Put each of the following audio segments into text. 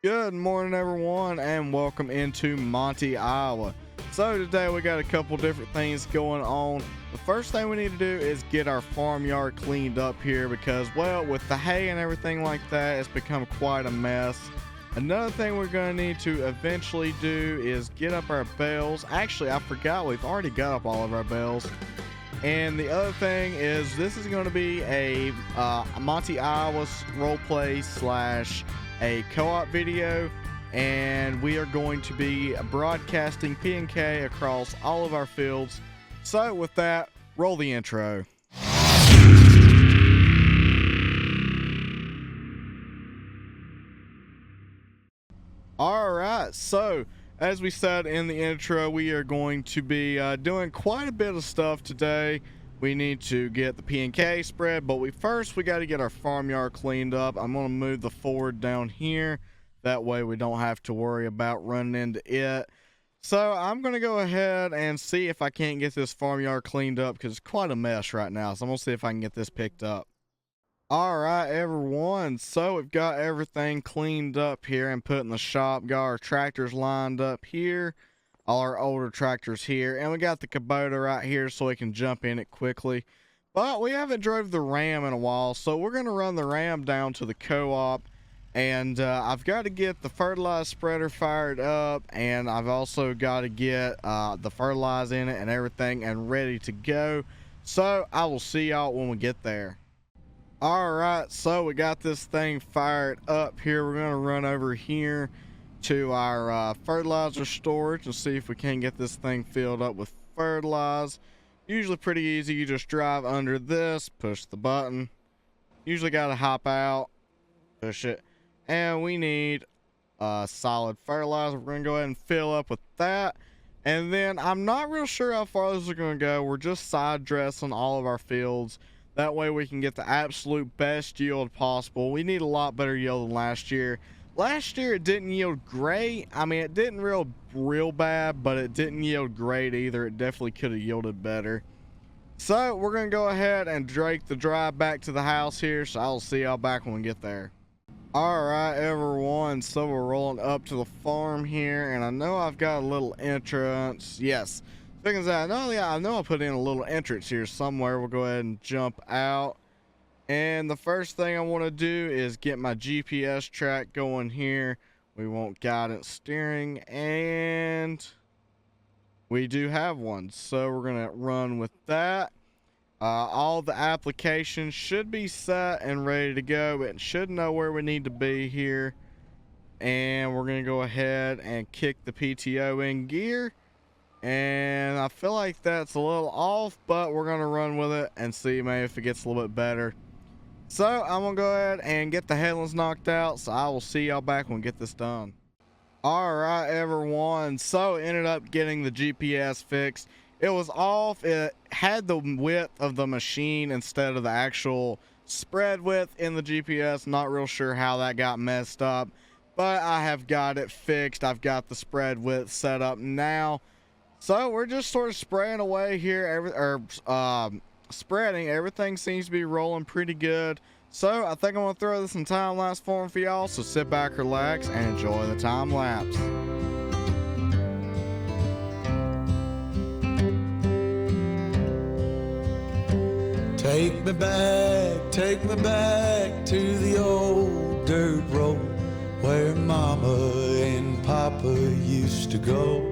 Good morning, everyone, and welcome into Monteith, Iowa. So today we got a couple different things going on. The first thing we need to do is get our farmyard cleaned up here because, well, with the hay and everything like that, it's become quite a mess. Another thing we're going to need to eventually do is get up our bales. Actually, I forgot we've already got up all of our bales. And the other thing is this is going to be a Monteith, Iowa roleplay slash a co-op video, and we are going to be broadcasting P&K across all of our fields. So with that, roll the intro. All right, so as we said in the intro, we are going to be doing quite a bit of stuff today. We need to get the P&K spread, but we got to get our farmyard cleaned up. I'm going to move the Ford down here. That way we don't have to worry about running into it. So I'm going to go ahead and see if I can't get this farmyard cleaned up because it's quite a mess right now. So I'm going to see if I can get this picked up. All right, everyone. So we've got everything cleaned up here and put in the shop. Got our tractors lined up here. All our older tractors here, and we got the Kubota right here so we can jump in it quickly. But we haven't drove the Ram in a while, so we're going to run the Ram down to the co-op, and I've got to get the fertilizer spreader fired up, and I've also got to get the fertilizer in it and everything and ready to go. So I will see y'all when we get there. All right, so we got this thing fired up here. We're going to run over here to our fertilizer storage and see if we can get this thing filled up with fertilizer. Usually pretty easy. You just drive under this, push the button. Usually got to hop out, push it, and we need solid fertilizer. We're gonna go ahead and fill up with that, and then I'm not real sure how far this is gonna go. We're just side dressing all of our fields. That way we can get the absolute best yield possible. We need a lot better yield than last year. Last year it didn't yield great. I mean, it didn't real bad, but it didn't yield great either. It definitely could have yielded better. So we're gonna go ahead and drake the drive back to the house here. So I'll see y'all back when we get there. All right, everyone. So we're rolling up to the farm here, and I know I've got a little entrance. Yes, things that I know I put in a little entrance here somewhere. We'll go ahead and jump out. And the first thing I want to do is get my GPS track going here. We want guidance steering, and we do have one. So we're going to run with that. All the applications should be set and ready to go. It should know where we need to be here. And we're going to go ahead and kick the PTO in gear. And I feel like that's a little off, but we're going to run with it and see maybe if it gets a little bit better. So I'm gonna go ahead and get the headlands knocked out, so I will see y'all back when we get this done. All right, everyone. So ended up getting the GPS fixed. It was off. It had the width of the machine instead of the actual spread width in the GPS. Not real sure how that got messed up, but I have got it fixed. I've got the spread width set up now. So we're just sort of spraying away here, spreading. Everything seems to be rolling pretty good. So I think I'm gonna throw this in time lapse form for y'all. So sit back, relax, and enjoy the time lapse. Take me back to the old dirt road where Mama and Papa used to go.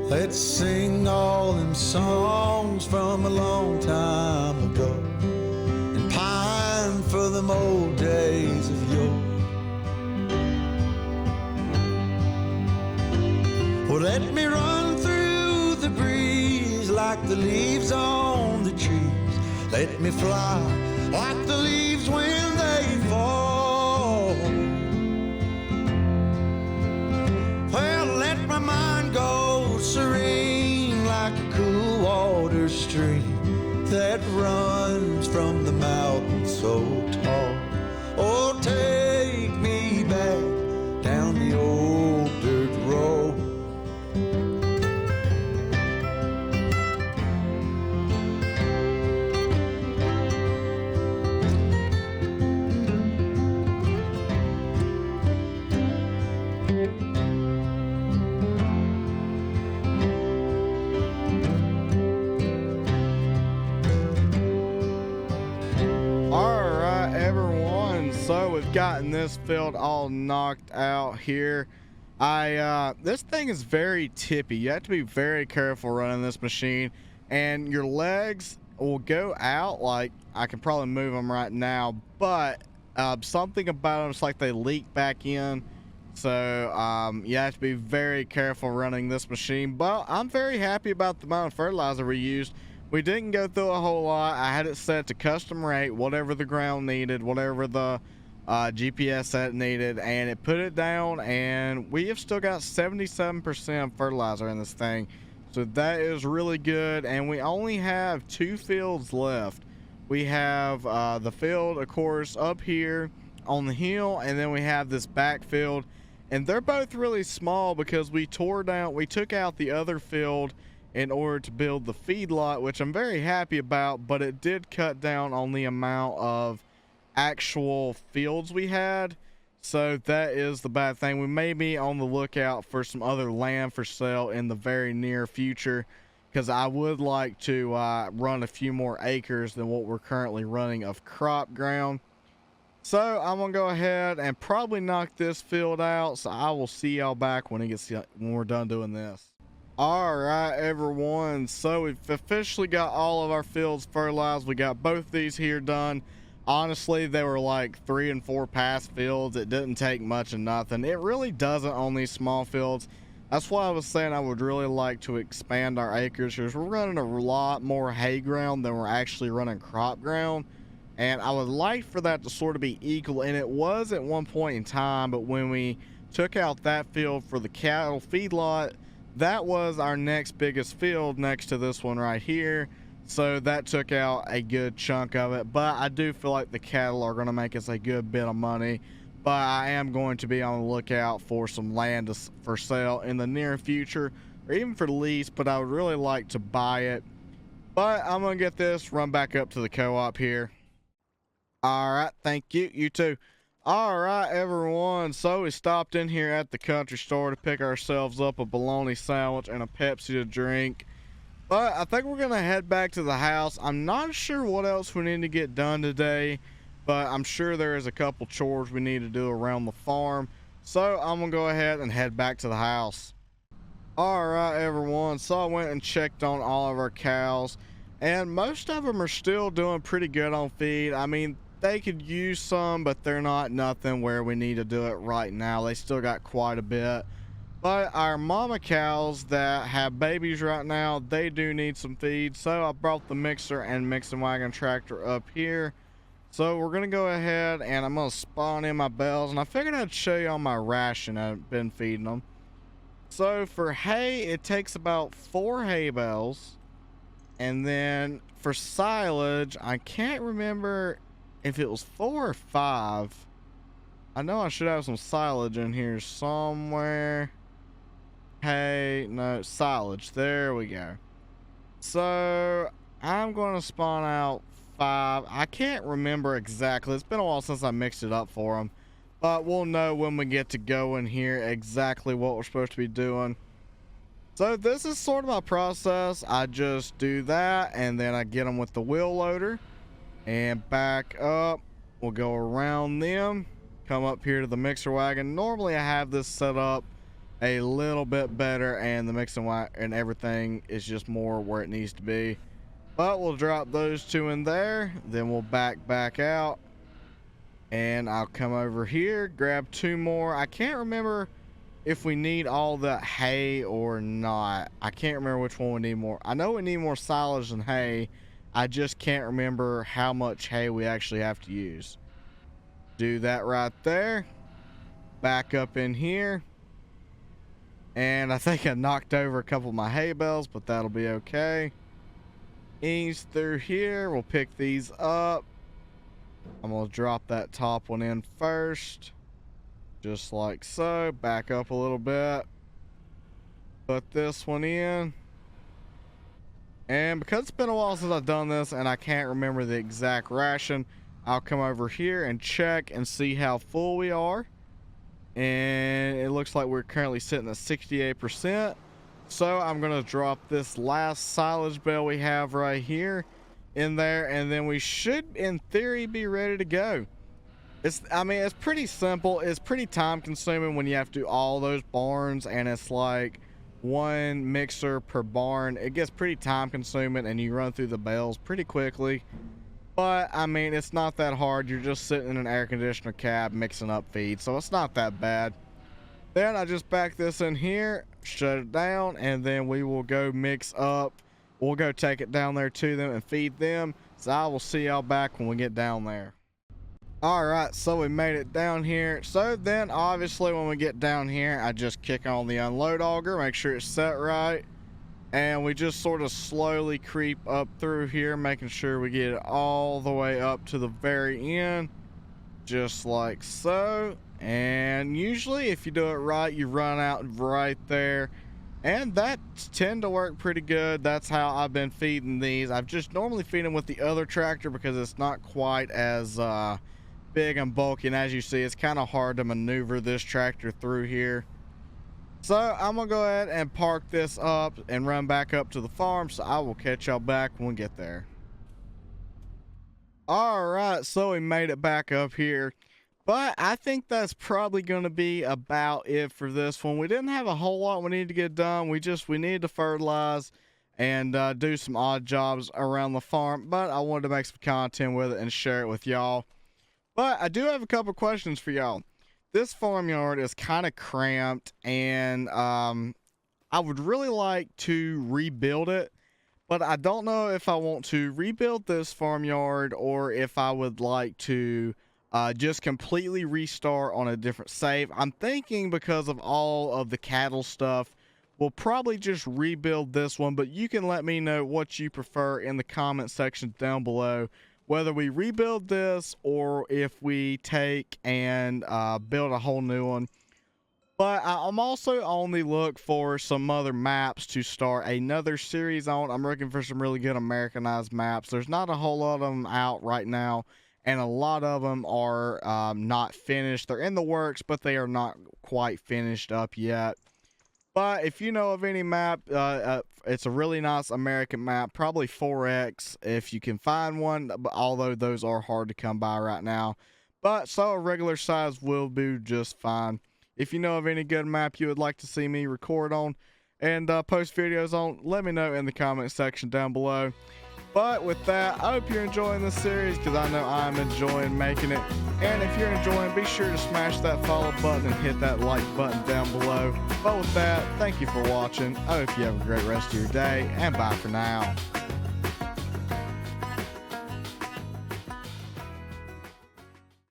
Let's sing all them songs from a long time ago and pine for them old days of yore. Well, let me run through the breeze like the leaves on the trees. Let me fly like the leaves when they fall. Well, let my mind go serene like a cool water stream that runs from the mountain so tall. Oh, take me back down the old dirt road. gotten this field all knocked out here. This thing is very tippy. You have to be very careful running this machine, and your legs will go out. Like, I can probably move them right now, but something about them, it's like they leak back in. So you have to be very careful running this machine. But I'm very happy about the amount of fertilizer we used. We didn't go through a whole lot. I had it set to custom rate, whatever the ground needed, whatever the GPS set needed, and it put it down, and we have still got 77% fertilizer in this thing. So that is really good, and we only have 2 fields left. We have the field, of course, up here on the hill, and then we have this back field, and they're both really small because we took out the other field in order to build the feedlot, which I'm very happy about, but it did cut down on the amount of actual fields we had. So that is the bad thing. We may be on the lookout for some other land for sale in the very near future, because I would like to run a few more acres than what we're currently running of crop ground. So I'm gonna go ahead and probably knock this field out, so I will see y'all back when we're done doing this. All right, everyone, so we've officially got all of our fields fertilized. We got both these here done. Honestly, they were like 3 and 4 pass fields. It didn't take much of nothing. It really doesn't on these small fields. That's why I was saying I would really like to expand our acres, because we're running a lot more hay ground than we're actually running crop ground, and I would like for that to sort of be equal. And it was at one point in time, but when we took out that field for the cattle feedlot, that was our next biggest field next to this one right here. So that took out a good chunk of it, but I do feel like the cattle are going to make us a good bit of money. But I am going to be on the lookout for some land for sale in the near future, or even for lease, but I would really like to buy it. But I'm going to get this, run back up to the co-op here. All right, thank you. You too. All right, everyone, so we stopped in here at the country store to pick ourselves up a bologna sandwich and a Pepsi to drink. But I think we're going to head back to the house. I'm not sure what else we need to get done today, but I'm sure there is a couple chores we need to do around the farm. So I'm going to go ahead and head back to the house. All right, everyone, so I went and checked on all of our cows, and most of them are still doing pretty good on feed. I mean, they could use some, but they're not nothing where we need to do it right now. They still got quite a bit. But our mama cows that have babies right now, they do need some feed. So I brought the mixer and mixing wagon tractor up here. So we're going to go ahead and I'm going to spawn in my bells. And I figured I'd show you on my ration I've been feeding them. So for hay, it takes about 4 hay bales. And then for silage, I can't remember if it was 4 or 5. I know I should have some silage in here somewhere. Hey, no, silage. There we go. So I'm going to spawn out 5. I can't remember exactly. It's been a while since I mixed it up for them. But we'll know when we get to go in here exactly what we're supposed to be doing. So this is sort of my process. I just do that, and then I get them with the wheel loader and back up. We'll go around them, come up here to the mixer wagon. Normally I have this set up a little bit better, and the mixing wagon and everything is just more where it needs to be. But we'll drop those 2 in there, then we'll back out, and I'll come over here, grab 2 more. I can't remember if we need all the hay or not. I can't remember which one we need more. I know we need more silage than hay. I just can't remember how much hay we actually have to use. Do that right there. Back up in here. And I think I knocked over a couple of my hay bales, but that'll be okay. Ease through here. We'll pick these up. I'm going to drop that top one in first. Just like so. Back up a little bit. Put this one in. And because it's been a while since I've done this and I can't remember the exact ration, I'll come over here and check and see how full we are. And it looks like we're currently sitting at 68%. So I'm going to drop this last silage bale we have right here in there, and then we should in theory be ready to go. I mean, it's pretty simple. It's pretty time consuming when you have to do all those barns, and it's like one mixer per barn. It gets pretty time consuming, and you run through the bales pretty quickly. But I mean, it's not that hard. You're just sitting in an air conditioner cab mixing up feed, so it's not that bad. Then I just back this in here, shut it down, and then we will go mix up. We'll go take it down there to them and feed them. So I will see y'all back when we get down there. All right, so we made it down here. So then obviously when we get down here, I just kick on the unload auger, make sure it's set right. And we just sort of slowly creep up through here, making sure we get it all the way up to the very end, just like so. And usually if you do it right, you run out right there, and that tend to work pretty good. That's how I've been feeding these. I've just normally feed them with the other tractor because it's not quite as big and bulky, and as you see, it's kind of hard to maneuver this tractor through here. So I'm gonna go ahead and park this up and run back up to the farm, so I will catch y'all back when we get there. All right, so we made it back up here, but I think that's probably going to be about it for this one. We didn't have a whole lot we needed to get done. We needed to fertilize and do some odd jobs around the farm, but I wanted to make some content with it and share it with y'all. But I do have a couple questions for y'all. This farmyard is kind of cramped, and I would really like to rebuild it, but I don't know if I want to rebuild this farmyard or if I would like to just completely restart on a different save. I'm thinking because of all of the cattle stuff, we'll probably just rebuild this one, but you can let me know what you prefer in the comment section down below, whether we rebuild this or if we take and build a whole new one. But I'm also on the look for some other maps to start another series on. I'm looking for some really good Americanized maps. There's not a whole lot of them out right now, and a lot of them are not finished. They're in the works, but they are not quite finished up yet. But if you know of any map, it's a really nice American map, probably 4X if you can find one, although those are hard to come by right now. But so a regular size will do just fine. If you know of any good map you would like to see me record on and post videos on, let me know in the comment section down below. But with that, I hope you're enjoying this series, because I know I'm enjoying making it. And if you're enjoying, be sure to smash that follow button and hit that like button down below. But with that, thank you for watching. I hope you have a great rest of your day, and bye for now.